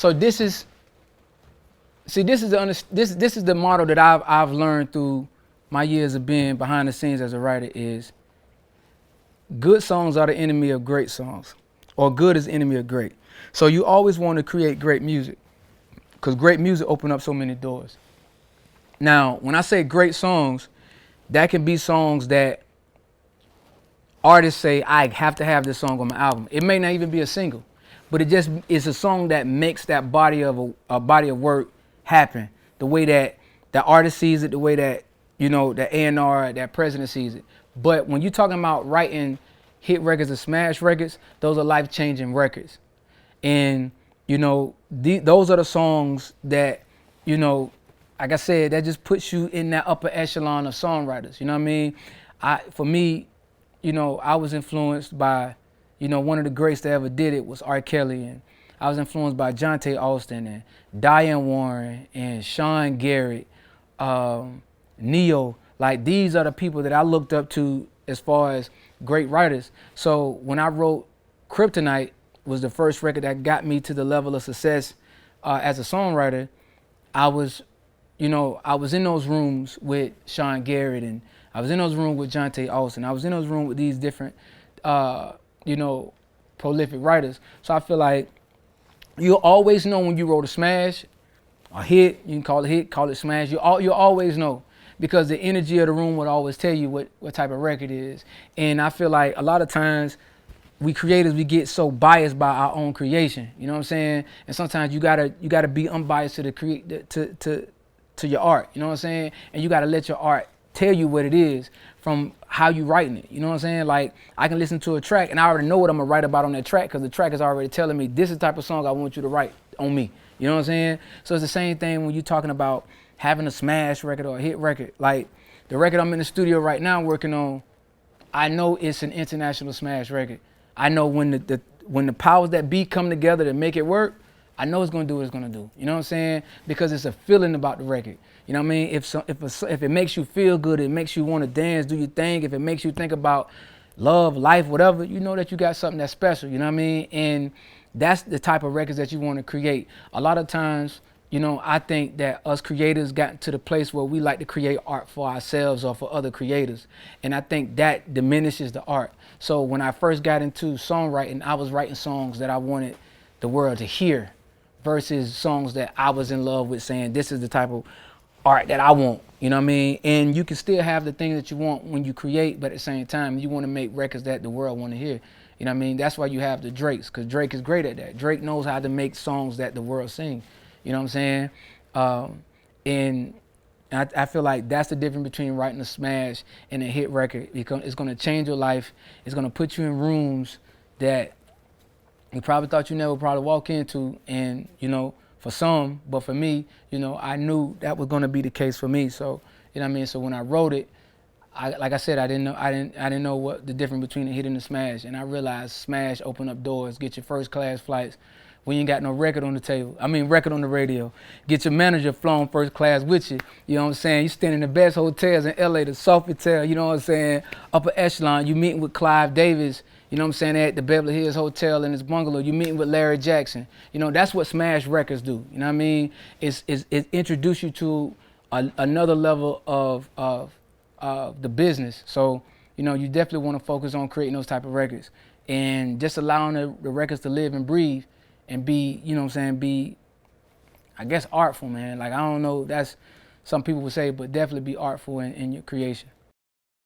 So this is, see, this is the model that I've learned through my years of being behind the scenes as a writer is good songs are the enemy of great songs, or good is the enemy of great. So you always want to create great music because great music open up so many doors. Now, when I say great songs, that can be songs that artists say, I have to have this song on my album. It may not even be a single, but it just is a song that makes that body of a body of work happen the way that the artist sees it, the way that, you know, the A&R, that president sees it. But when you're talking about writing hit records and smash records, those are life-changing records. And, you know, those are the songs that, you know, like I said, that just puts you in that upper echelon of songwriters. You know what I mean? For me, you know, I was influenced by, you know, one of the greats that ever did it was R. Kelly, and I was influenced by Jonte Austin and Diane Warren and Sean Garrett, Neo. Like, these are the people that I looked up to as far as great writers. So when I wrote Kryptonite, was the first record that got me to the level of success as a songwriter. I was in those rooms with Sean Garrett, and I was in those rooms with Jonte Austin. I was in those rooms with these different, you know, prolific writers. So I feel like you'll always know when you wrote a smash, a hit. You can call it hit, call it smash. You'll always know, because the energy of the room would always tell you what type of record it is. And I feel like a lot of times we creators, we get so biased by our own creation. You know what I'm saying? And sometimes you gotta be unbiased to to your art. You know what I'm saying? And you gotta let your art tell you what it is from how you writing it. You know what I'm saying? Like, I can listen to a track and I already know what I'm gonna write about on that track, because the track is already telling me this is the type of song I want you to write on me. You know what I'm saying? So it's the same thing when you're talking about having a smash record or a hit record. Like, the record I'm in the studio right now working on, I know it's an international smash record. I know when the powers that be come together to make it work, I know it's gonna do what it's gonna do. You know what I'm saying? Because it's a feeling about the record. You know what I mean? If it makes you feel good, it makes you want to dance, do your thing. If it makes you think about love, life, whatever, you know that you got something that's special. You know what I mean? And that's the type of records that you want to create. A lot of times, you know, I think that us creators got to the place where we like to create art for ourselves or for other creators. And I think that diminishes the art. So when I first got into songwriting, I was writing songs that I wanted the world to hear versus songs that I was in love with, saying this is the type of art that I want. You know what I mean? And you can still have the things that you want when you create, but at the same time, you want to make records that the world want to hear. You know what I mean? That's why you have the Drakes, because Drake is great at that. Drake knows how to make songs that the world sing. You know what I'm saying? And I feel like that's the difference between writing a smash and a hit record. It's going to change your life. It's going to put you in rooms that you probably thought you never probably walk into. And, you know, for some, but for me, you know, I knew that was going to be the case for me. So, you know what I mean? So when I wrote it, like I said, I didn't know what the difference between a hit and a smash. And I realized smash open up doors, get your first class flights when you ain't got no record on the table. I mean, record on the radio. Get your manager flown first class with you. You know what I'm saying? You staying in the best hotels in LA, the Sofitel, you know what I'm saying? Upper echelon. You meeting with Clive Davis, you know what I'm saying, at the Beverly Hills Hotel in his bungalow. You meeting with Larry Jackson. You know, that's what smash records do. You know what I mean? It introduce you to another level of the business. So, you know, you definitely want to focus on creating those type of records and just allowing the records to live and breathe and be, you know what I'm saying, be, I guess, artful, man. Like, I don't know, that's, some people would say, but definitely be artful in your creation.